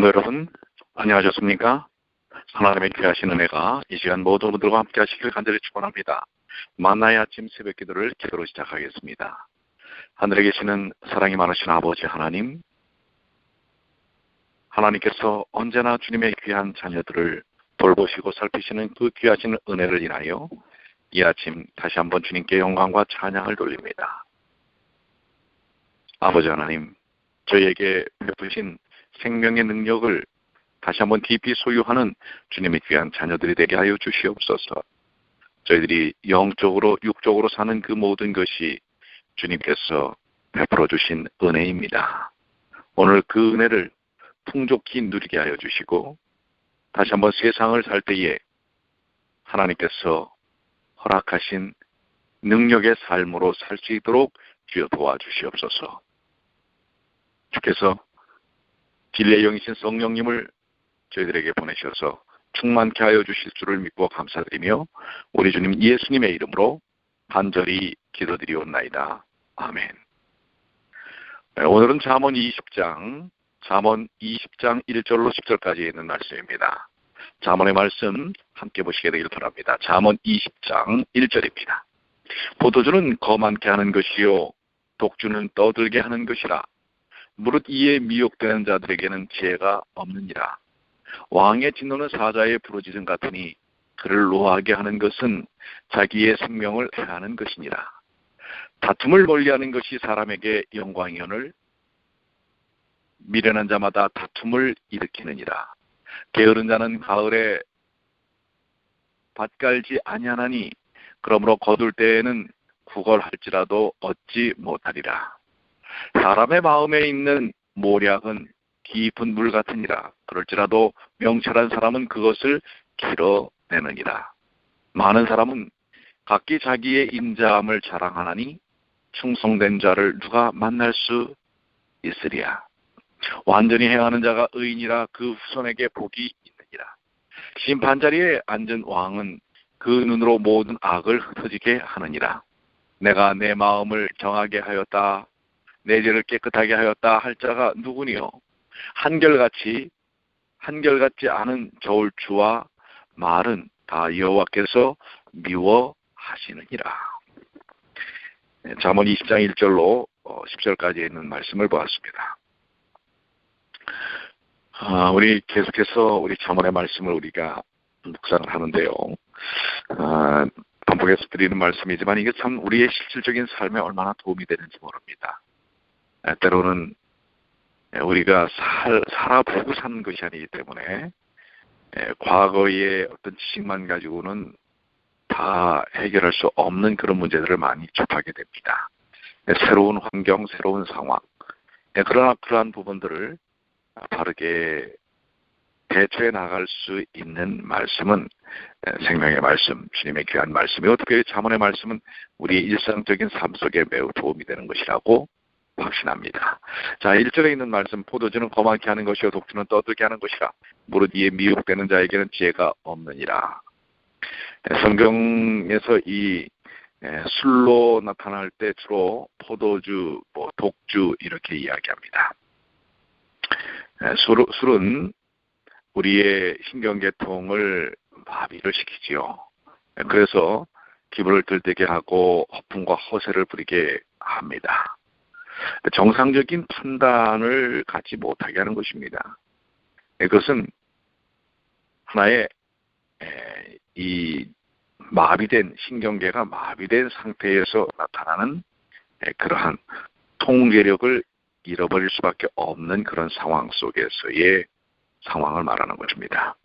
성도 여러분, 안녕하셨습니까? 하나님의 귀하신 은혜가 이 시간 모든 분들과 함께 하시길 간절히 축원합니다. 만나의 아침 새벽 기도를 기도로 시작하겠습니다. 하늘에 계시는 사랑이 많으신 아버지 하나님께서 언제나 주님의 귀한 자녀들을 돌보시고 살피시는 그 귀하신 은혜를 인하여 이 아침 다시 한번 주님께 영광과 찬양을 돌립니다. 아버지 하나님, 저희에게 베푸신 생명의 능력을 다시 한번 깊이 소유하는 주님의 귀한 자녀들이 되게 하여 주시옵소서. 저희들이 영적으로 육적으로 사는 그 모든 것이 주님께서 베풀어 주신 은혜입니다. 오늘 그 은혜를 풍족히 누리게 하여 주시고 다시 한번 세상을 살 때에 하나님께서 허락하신 능력의 삶으로 살 수 있도록 주여 도와주시옵소서. 주께서 진리의 영이신 성령님을 저희들에게 보내셔서 충만케 하여 주실 줄을 믿고 감사드리며 우리 주님 예수님의 이름으로 간절히 기도드리옵나이다. 아멘. 오늘은 잠언 20장 1절로 10절까지 있는 말씀입니다. 잠언의 말씀 함께 보시게 되길 바랍니다. 잠언 20장 1절입니다. 포도주는 거만케 하는 것이요 독주는 떠들게 하는 것이라. 무릇 이에 미혹되는 자들에게는 지혜가 없느니라. 왕의 진노는 사자의 부르짖음 같으니 그를 노하게 하는 것은 자기의 생명을 해하는 것이니라. 다툼을 멀리하는 것이 사람에게 영광이오늘 미련한 자마다 다툼을 일으키느니라. 게으른 자는 가을에 밭 갈지 아니하나니 그러므로 거둘 때에는 구걸할지라도 얻지 못하리라. 사람의 마음에 있는 모략은 깊은 물 같으니라. 그럴지라도 명철한 사람은 그것을 길어내느니라. 많은 사람은 각기 자기의 인자함을 자랑하나니 충성된 자를 누가 만날 수 있으리야. 완전히 행하는 자가 의인이라 그 후손에게 복이 있느니라. 심판자리에 앉은 왕은 그 눈으로 모든 악을 흩어지게 하느니라. 내가 내 마음을 정하게 하였다. 내 죄를 깨끗하게 하였다 할 자가 누구니요? 한결같지 않은 저울추와 말은 다 여호와께서 미워하시느니라. 잠언 20장 1절로 10절까지 있는 말씀을 보았습니다. 우리 계속해서 우리 잠언의 말씀을 우리가 묵상을 하는데요. 반복해서 드리는 말씀이지만 이게 참 우리의 실질적인 삶에 얼마나 도움이 되는지 모릅니다. 때로는 우리가 살아보고 사는 것이 아니기 때문에 과거의 어떤 지식만 가지고는 다 해결할 수 없는 그런 문제들을 많이 접하게 됩니다. 새로운 환경, 새로운 상황, 그러나 그러한 부분들을 바르게 대처해 나갈 수 있는 말씀은 생명의 말씀, 주님의 귀한 말씀이고 특별히 잠언의 말씀은 우리의 일상적인 삶 속에 매우 도움이 되는 것이라고 확신합니다. 자, 1절에 있는 말씀, 포도주는 거만케 하는 것이요 독주는 떠들게 하는 것이라. 무릇 이에 미혹되는 자에게는 지혜가 없느니라. 성경에서 이 술로 나타날 때 주로 포도주, 독주 이렇게 이야기합니다. 술은 우리의 신경계통을 마비를 시키지요. 그래서 기분을 들뜨게 하고 허풍과 허세를 부리게 합니다. 정상적인 판단을 갖지 못하게 하는 것입니다. 그것은 하나의 이 마비된 신경계가 마비된 상태에서 나타나는 그러한 통제력을 잃어버릴 수밖에 없는 그런 상황 속에서의 상황을 말하는 것입니다.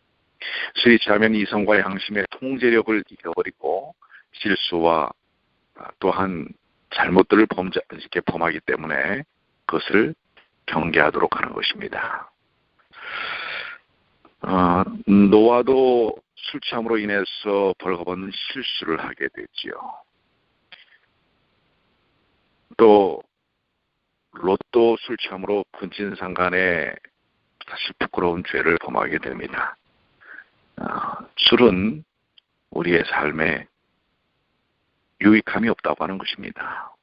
술이 취하면 이성과 양심의 통제력을 잃어버리고 실수와 또한 잘못들을 이렇게 범하기 때문에 그것을 경계하도록 하는 것입니다. 노아도 술 취함으로 인해서 벌거벗는 실수를 하게 되지요. 또 롯도 술 취함으로 근친상간에 사실 부끄러운 죄를 범하게 됩니다. 술은 우리의 삶에 유익함이 없다고 하는 것입니다.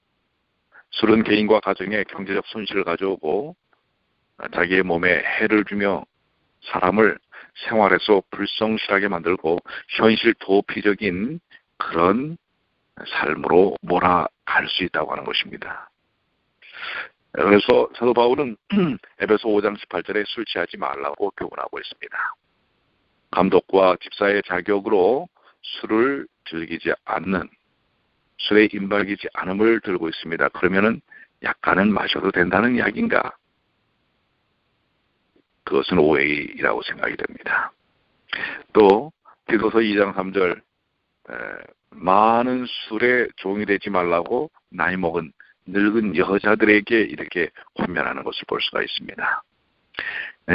술은 개인과 가정에 경제적 손실을 가져오고 자기의 몸에 해를 주며 사람을 생활에서 불성실하게 만들고 현실 도피적인 그런 삶으로 몰아갈 수 있다고 하는 것입니다. 그래서 사도 바울은 에베소 5장 18절에 술 취하지 말라고 교훈하고 있습니다. 감독과 집사의 자격으로 술을 즐기지 않는, 술에 임박이지 않음을 들고 있습니다. 그러면은 약간은 마셔도 된다는 이야기인가? 그것은 오해이라고 생각이 됩니다. 또 디도서 2장 3절 많은 술에 종이 되지 말라고 나이 먹은 늙은 여자들에게 이렇게 권면하는 것을 볼 수가 있습니다.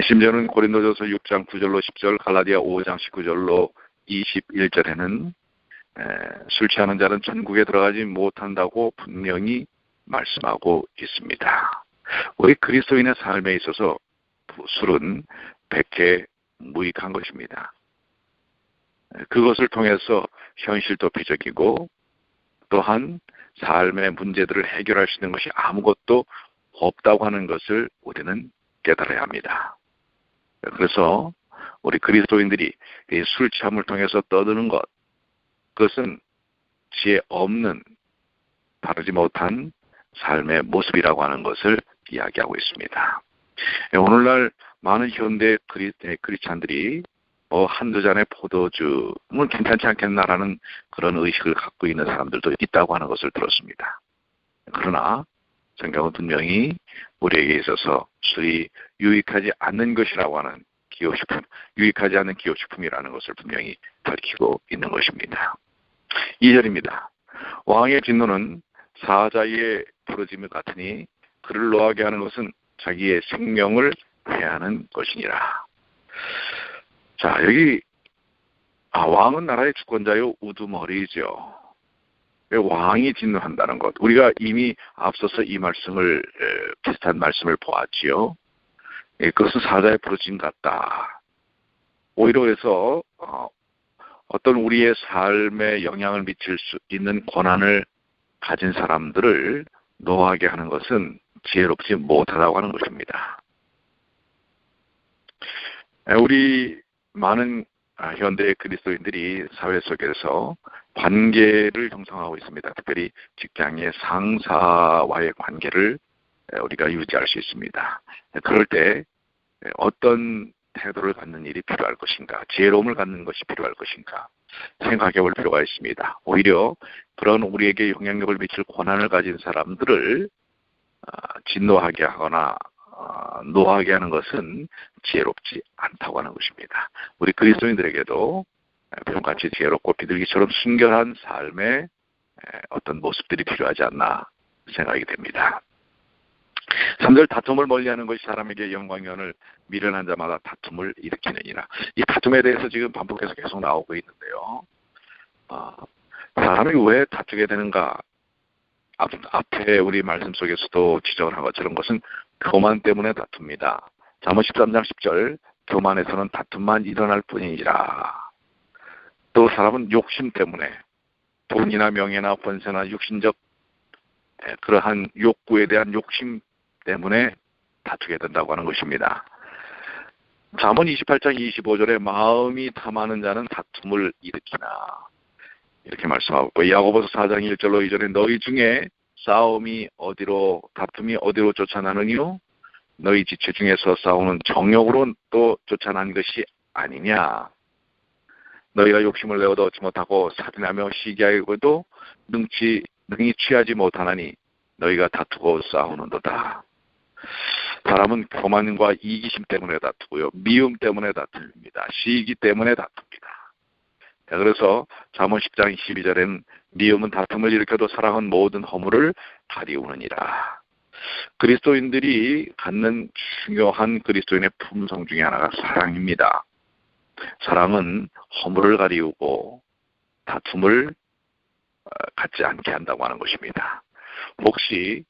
심지어는 고린도전서 6장 9절로 10절, 갈라디아 5장 19절로 21절에는 술 취하는 자는 천국에 들어가지 못한다고 분명히 말씀하고 있습니다. 우리 그리스도인의 삶에 있어서 술은 백해 무익한 것입니다. 그것을 통해서 현실 도피적이고 또한 삶의 문제들을 해결할 수 있는 것이 아무것도 없다고 하는 것을 우리는 깨달아야 합니다. 그래서 우리 그리스도인들이 이 술 취함을 통해서 떠드는 것, 그것은 지혜 없는, 바르지 못한 삶의 모습이라고 하는 것을 이야기하고 있습니다. 오늘날 많은 현대 크리스찬들이 한두 잔의 포도주는 괜찮지 않겠나라는 그런 의식을 갖고 있는 사람들도 있다고 하는 것을 들었습니다. 그러나 성경은 분명히 우리에게 있어서 술이 유익하지 않는 것이라고 하는 기호식품, 유익하지 않는 기호식품이라는 것을 분명히 밝히고 있는 것입니다. 2절입니다. 왕의 진노는 사자의 부르짐을 같으니 그를 노하게 하는 것은 자기의 생명을 해하는 것이니라. 자, 여기 왕은 나라의 주권자요 우두머리죠. 왕이 진노한다는 것, 우리가 이미 앞서서 이 말씀을 비슷한 말씀을 보았지요. 그것은 사자의 부르짐 같다. 오히려 그래서 어떤 우리의 삶에 영향을 미칠 수 있는 권한을 가진 사람들을 노하게 하는 것은 지혜롭지 못하다고 하는 것입니다. 우리 많은 현대 그리스도인들이 사회 속에서 관계를 형성하고 있습니다. 특별히 직장의 상사와의 관계를 우리가 유지할 수 있습니다. 그럴 때 어떤 태도를 갖는 일이 필요할 것인가, 지혜로움을 갖는 것이 필요할 것인가 생각해 볼 필요가 있습니다. 오히려 그런 우리에게 영향력을 미칠 권한을 가진 사람들을 진노하게 하거나 노하게 하는 것은 지혜롭지 않다고 하는 것입니다. 우리 그리스도인들에게도 배움같이 지혜롭고 비둘기처럼 순결한 삶의 어떤 모습들이 필요하지 않나 생각이 됩니다. 3절, 다툼을 멀리하는 것이 사람에게 영광연을 미련한 자마다 다툼을 일으키느니라. 이 다툼에 대해서 지금 반복해서 계속 나오고 있는데요. 사람이 왜 다투게 되는가? 앞에 우리 말씀 속에서도 지적을 한 것처럼 그것은 교만 때문에 다툽니다. 잠언 13장 10절, 교만에서는 다툼만 일어날 뿐이니라. 또 사람은 욕심 때문에 돈이나 명예나 권세나 육신적 그러한 욕구에 대한 욕심 때문에 다투게 된다고 하는 것입니다. 잠언 28장 25절에 마음이 탐하는 자는 다툼을 일으키나 이렇게 말씀하고 있고, 야고보서 4장 1절로 2절에 너희 중에 다툼이 어디로 쫓아나느뇨? 너희 지체 중에서 싸우는 정욕으로 또 쫓아난 것이 아니냐? 너희가 욕심을 내어도 얻지 못하고 살인하며 시기하고도 능히 취하지 못하나니 너희가 다투고 싸우는도다. 사람은 교만과 이기심 때문에 다투고요, 미움 때문에 다툽니다. 시기 때문에 다툽니다. 그래서 잠언 10장 12절에는 미움은 다툼을 일으켜도 사랑은 모든 허물을 가리우느니라. 그리스도인들이 갖는 중요한 그리스도인의 품성 중에 하나가 사랑입니다. 사랑은 허물을 가리우고 다툼을 갖지 않게 한다고 하는 것입니다. 혹시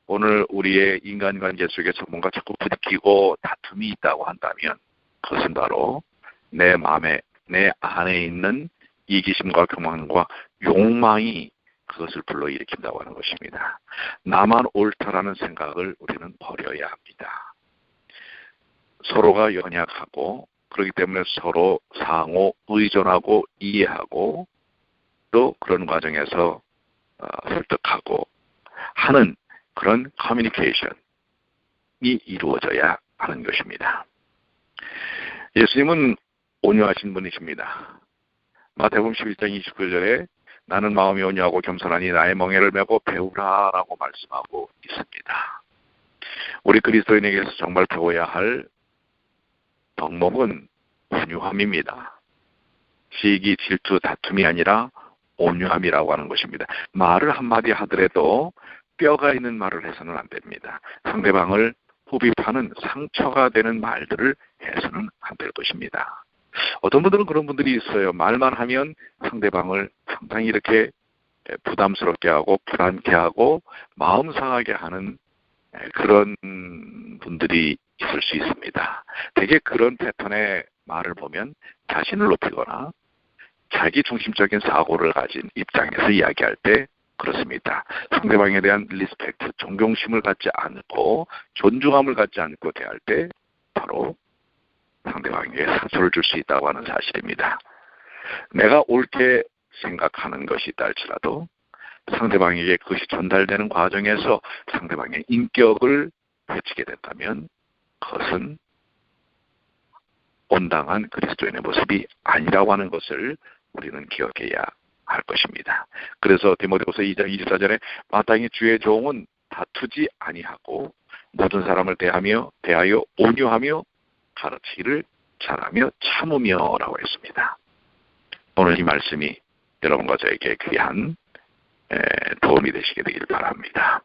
오늘 우리의 인간관계 속에서 뭔가 자꾸 부딪히고 다툼이 있다고 한다면 그것은 바로 내 마음에, 내 안에 있는 이기심과 교만과 욕망이 그것을 불러일으킨다고 하는 것입니다. 나만 옳다라는 생각을 우리는 버려야 합니다. 서로가 연약하고 그렇기 때문에 서로 상호 의존하고 이해하고 또 그런 과정에서 설득하고 하는 그런 커뮤니케이션이 이루어져야 하는 것입니다. 예수님은 온유하신 분이십니다. 마태복음 11장 29절에 나는 마음이 온유하고 겸손하니 나의 멍에를 메고 배우라 라고 말씀하고 있습니다. 우리 그리스도인에게서 정말 배워야 할 덕목은 온유함입니다. 시기, 질투, 다툼이 아니라 온유함이라고 하는 것입니다. 말을 한마디 하더라도 뼈가 있는 말을 해서는 안 됩니다. 상대방을 후비파는 상처가 되는 말들을 해서는 안 될 것입니다. 어떤 분들은 그런 분들이 있어요. 말만 하면 상대방을 상당히 이렇게 부담스럽게 하고 불안케 하고 마음 상하게 하는 그런 분들이 있을 수 있습니다. 되게 그런 패턴의 말을 보면 자신을 높이거나 자기 중심적인 사고를 가진 입장에서 이야기할 때 그렇습니다. 상대방에 대한 리스펙트, 존경심을 갖지 않고 존중함을 갖지 않고 대할 때 바로 상대방에게 상처를 줄 수 있다고 하는 사실입니다. 내가 옳게 생각하는 것이 있다 할지라도 상대방에게 그것이 전달되는 과정에서 상대방의 인격을 해치게 된다면 그것은 온당한 그리스도인의 모습이 아니라고 하는 것을 우리는 기억해야 할 것입니다. 그래서 디모데후서 2장 24절에 마땅히 주의 종은 다투지 아니하고 모든 사람을 대하여 온유하며 가르치기를 잘하며 참으며 라고 했습니다. 오늘 이 말씀이 여러분과 저에게 귀한 도움이 되시게 되길 바랍니다.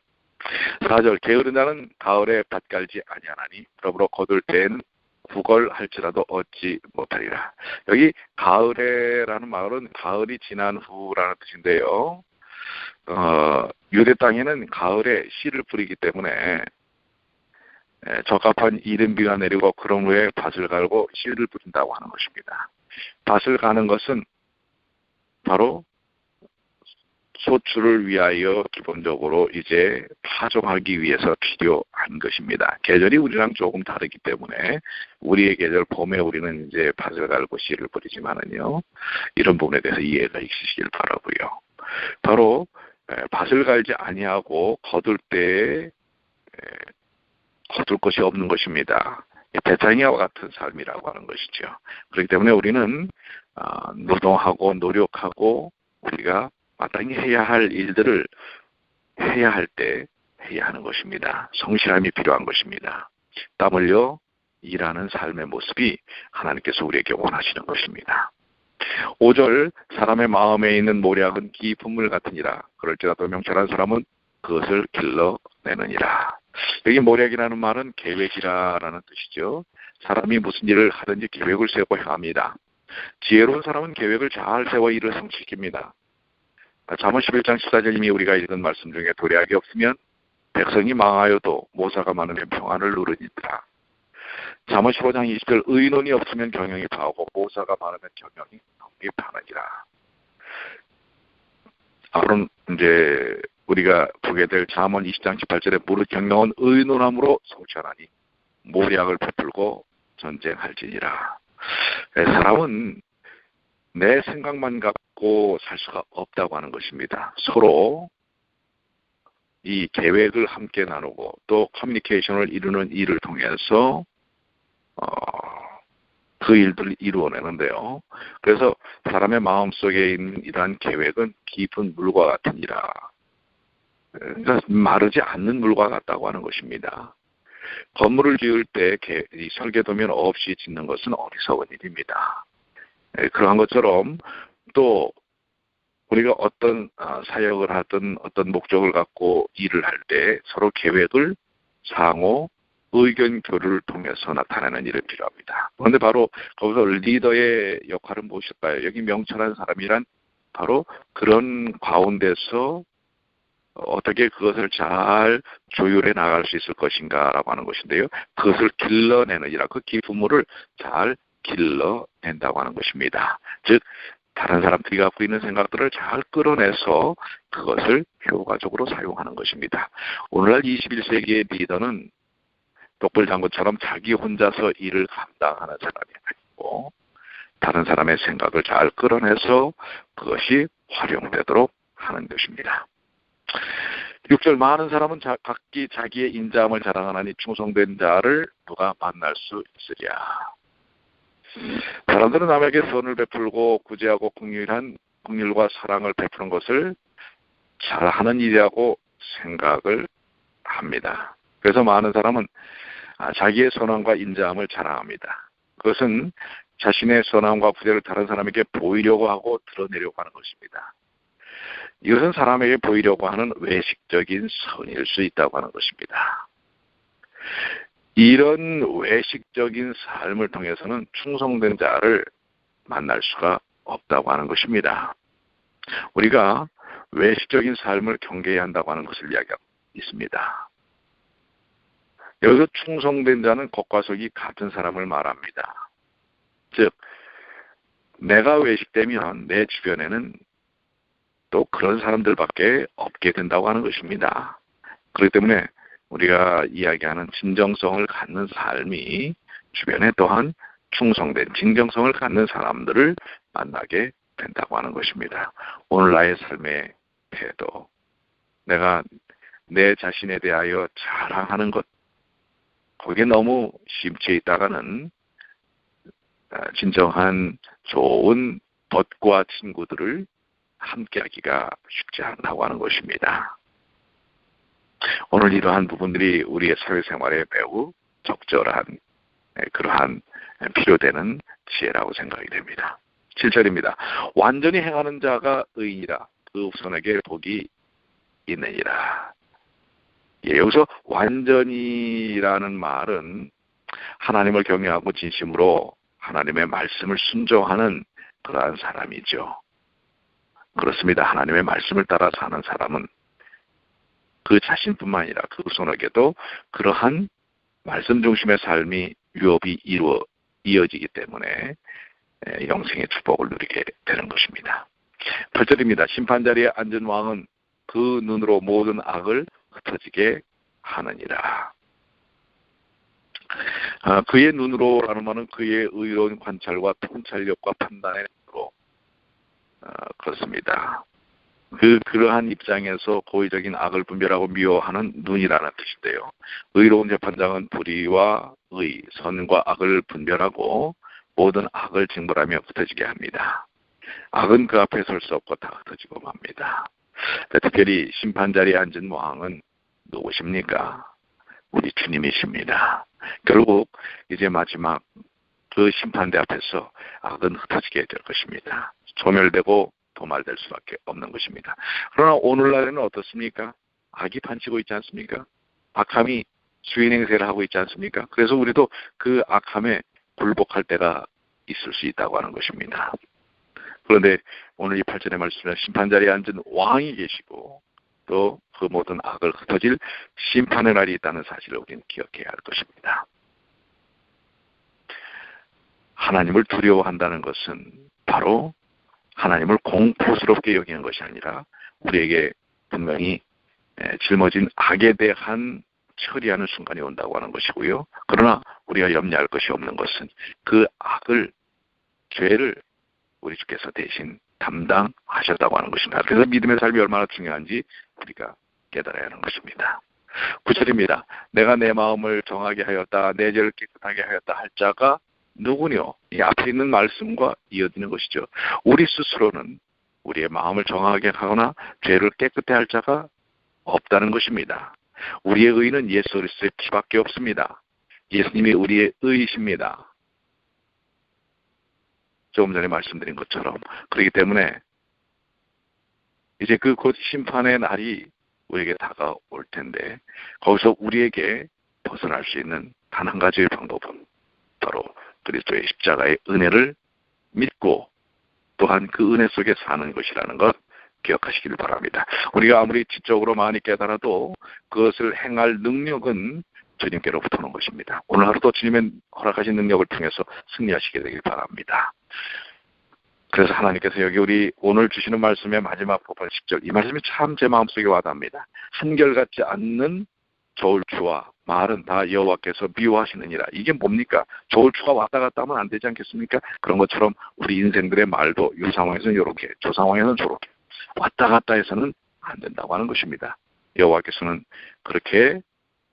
4절 게으른 자는 가을에 밭 갈지 아니하나니 더불어 거둘 때에는 구걸할지라도 얻지 못하리라. 여기 가을에라는 말은 가을이 지난 후라는 뜻인데요. 유대 땅에는 가을에 씨를 뿌리기 때문에 적합한 이른 비가 내리고 그런 후에 밭을 갈고 씨를 뿌린다고 하는 것입니다. 밭을 가는 것은 바로 소출을 위하여 기본적으로 이제 파종하기 위해서 필요한 것입니다. 계절이 우리랑 조금 다르기 때문에 우리의 계절 봄에 우리는 이제 밭을 갈고 씨를 뿌리지만은요, 이런 부분에 대해서 이해가 있으시길 바라고요. 바로 밭을 갈지 아니하고 거둘 때에 거둘 것이 없는 것입니다. 배짱이와 같은 삶이라고 하는 것이죠. 그렇기 때문에 우리는 노동하고 노력하고 우리가 마땅히 해야 할 일들을 해야 할 때 해야 하는 것입니다. 성실함이 필요한 것입니다. 땀 흘려 일하는 삶의 모습이 하나님께서 우리에게 원하시는 것입니다. 5절 사람의 마음에 있는 모략은 깊은 물 같으니라. 그럴지라도 명철한 사람은 그것을 길러내느니라. 여기 모략이라는 말은 계획이라는 뜻이죠. 사람이 무슨 일을 하든지 계획을 세우고 합니다. 지혜로운 사람은 계획을 잘 세워 일을 성취시킵니다. 잠언 11장 14절 이미 우리가 읽은 말씀 중에 도략이 없으면 백성이 망하여도 모사가 많으면 평안을 누르니라. 잠언 15장 20절 의논이 없으면 경영이 파하고 모사가 많으면 경영이 파하니라. 앞으로 이제 우리가 보게 될 잠언 20장 18절에 무릇 경영은 의논함으로 성취하나니 모략을 베풀고 전쟁할지니라. 사람은 내 생각만 갖고 살 수가 없다고 하는 것입니다. 서로 이 계획을 함께 나누고 또 커뮤니케이션을 이루는 일을 통해서 그 일들을 이루어내는데요. 그래서 사람의 마음속에 있는 이러한 계획은 깊은 물과 같으니라. 그러니까 마르지 않는 물과 같다고 하는 것입니다. 건물을 지을 때 설계도면 없이 짓는 것은 어리석은 일입니다. 그러한 것처럼 또 우리가 어떤 사역을 하든 어떤 목적을 갖고 일을 할 때 서로 계획을 상호 의견 교류를 통해서 나타내는 일이 필요합니다. 그런데 바로 거기서 리더의 역할은 무엇일까요? 여기 명철한 사람이란 바로 그런 가운데서 어떻게 그것을 잘 조율해 나갈 수 있을 것인가라고 하는 것인데요. 그것을 길러내는 일이라 그 기부물을 잘 길러낸다고 하는 것입니다. 즉 다른 사람들이 갖고 있는 생각들을 잘 끌어내서 그것을 효과적으로 사용하는 것입니다. 오늘날 21세기의 리더는 독불장군처럼 자기 혼자서 일을 감당하는 사람이 아니고 다른 사람의 생각을 잘 끌어내서 그것이 활용되도록 하는 것입니다. 6절 많은 사람은 각기 자기의 인자함을 자랑하나니 충성된 자를 누가 만날 수 있으랴. 사람들은 남에게 선을 베풀고 구제하고 긍휼과 사랑을 베푸는 것을 잘하는 일이라고 생각을 합니다. 그래서 많은 사람은 자기의 선함과 인자함을 자랑합니다. 그것은 자신의 선함과 구제를 다른 사람에게 보이려고 하고 드러내려고 하는 것입니다. 이것은 사람에게 보이려고 하는 외식적인 선일 수 있다고 하는 것입니다. 이런 외식적인 삶을 통해서는 충성된 자를 만날 수가 없다고 하는 것입니다. 우리가 외식적인 삶을 경계해야 한다고 하는 것을 이야기하고 있습니다. 여기서 충성된 자는 겉과 속이 같은 사람을 말합니다. 즉, 내가 외식되면 내 주변에는 또 그런 사람들밖에 없게 된다고 하는 것입니다. 그렇기 때문에 우리가 이야기하는 진정성을 갖는 삶이 주변에 또한 충성된 진정성을 갖는 사람들을 만나게 된다고 하는 것입니다. 오늘 나의 삶의 태도, 내가 내 자신에 대하여 자랑하는 것, 거기에 너무 심취해 있다가는 진정한 좋은 벗과 친구들을 함께하기가 쉽지 않다고 하는 것입니다. 오늘 이러한 부분들이 우리의 사회생활에 매우 적절한 그러한 필요되는 지혜라고 생각이 됩니다. 7절입니다. 완전히 행하는 자가 의인이라 그 후손에게 복이 있느니라. 여기서 완전히라는 말은 하나님을 경외하고 진심으로 하나님의 말씀을 순종하는 그러한 사람이죠. 그렇습니다. 하나님의 말씀을 따라 사는 사람은 그 자신뿐만 아니라 그 후손에게도 그러한 말씀 중심의 삶이 유업이 이어지기 때문에 영생의 축복을 누리게 되는 것입니다. 8절입니다. 심판자리에 앉은 왕은 그 눈으로 모든 악을 흩어지게 하느니라. 그의 눈으로라는 말은 그의 의로운 관찰과 통찰력과 판단의 눈으로 그렇습니다. 그러한 입장에서 고의적인 악을 분별하고 미워하는 눈이라는 뜻인데요. 의로운 재판장은 불의와 의, 선과 악을 분별하고 모든 악을 징벌하며 흩어지게 합니다. 악은 그 앞에 설 수 없고 다 흩어지고 맙니다. 특별히 심판자리에 앉은 왕은 누구십니까? 우리 주님이십니다. 결국 이제 마지막 그 심판대 앞에서 악은 흩어지게 될 것입니다. 소멸되고 도말될 수밖에 없는 것입니다. 그러나 오늘날에는 어떻습니까? 악이 판치고 있지 않습니까? 악함이 주인 행세를 하고 있지 않습니까? 그래서 우리도 그 악함에 굴복할 때가 있을 수 있다고 하는 것입니다. 그런데 오늘 이 8절의 말씀에 심판자리에 앉은 왕이 계시고 또 그 모든 악을 흩어질 심판의 날이 있다는 사실을 우리는 기억해야 할 것입니다. 하나님을 두려워한다는 것은 바로 하나님을 공포스럽게 여기는 것이 아니라 우리에게 분명히 짊어진 악에 대한 처리하는 순간이 온다고 하는 것이고요. 그러나 우리가 염려할 것이 없는 것은 그 악을, 죄를 우리 주께서 대신 담당하셨다고 하는 것입니다. 그래서 믿음의 삶이 얼마나 중요한지 우리가 깨달아야 하는 것입니다. 9절입니다. 내가 내 마음을 정하게 하였다, 내 죄를 깨끗하게 하였다 할 자가 누구뇨? 이 앞에 있는 말씀과 이어지는 것이죠. 우리 스스로는 우리의 마음을 정하게 하거나 죄를 깨끗해 할 자가 없다는 것입니다. 우리의 의는 예수 그리스도의 피밖에 없습니다. 예수님이 우리의 의이십니다. 조금 전에 말씀드린 것처럼. 그렇기 때문에 이제 그 곧 심판의 날이 우리에게 다가올 텐데 거기서 우리에게 벗어날 수 있는 단 한 가지의 방법은 바로 그리스도의 십자가의 은혜를 믿고 또한 그 은혜 속에 사는 것이라는 것 기억하시길 바랍니다. 우리가 아무리 지적으로 많이 깨달아도 그것을 행할 능력은 주님께로부터 오는 것입니다. 오늘 하루도 주님의 허락하신 능력을 통해서 승리하시게 되길 바랍니다. 그래서 하나님께서 여기 우리 오늘 주시는 말씀의 마지막 부분 10절, 이 말씀이 참 제 마음속에 와닿습니다. 한결같지 않는 저울추와 말은 다 여호와께서 미워하시느니라. 이게 뭡니까? 저울추가 왔다 갔다 하면 안 되지 않겠습니까? 그런 것처럼 우리 인생들의 말도 이 상황에서는 이렇게, 저 상황에서는 저렇게 왔다 갔다 해서는 안 된다고 하는 것입니다. 여호와께서는 그렇게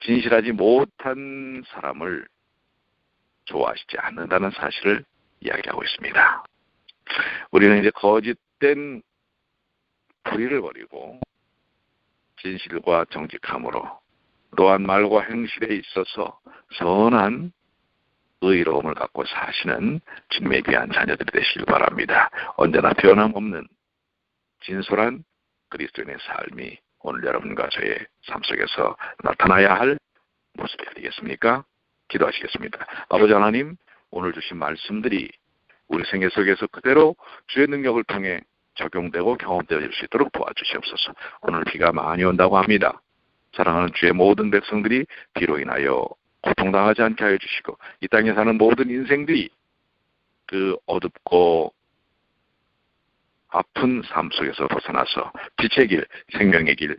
진실하지 못한 사람을 좋아하시지 않는다는 사실을 이야기하고 있습니다. 우리는 이제 거짓된 불의를 버리고 진실과 정직함으로 또한 말과 행실에 있어서 선한 의로움을 갖고 사시는 주님의 귀한 자녀들이 되시길 바랍니다. 언제나 변함없는 진솔한 그리스도인의 삶이 오늘 여러분과 저의 삶 속에서 나타나야 할 모습이 아니겠습니까? 기도하시겠습니다. 아버지 하나님, 오늘 주신 말씀들이 우리 생애 속에서 그대로 주의 능력을 통해 적용되고 경험되어질 수 있도록 도와주시옵소서. 오늘 비가 많이 온다고 합니다. 사랑하는 주의 모든 백성들이 비로 인하여 고통당하지 않게 하여 주시고 이 땅에 사는 모든 인생들이 그 어둡고 아픈 삶 속에서 벗어나서 빛의 길, 생명의 길,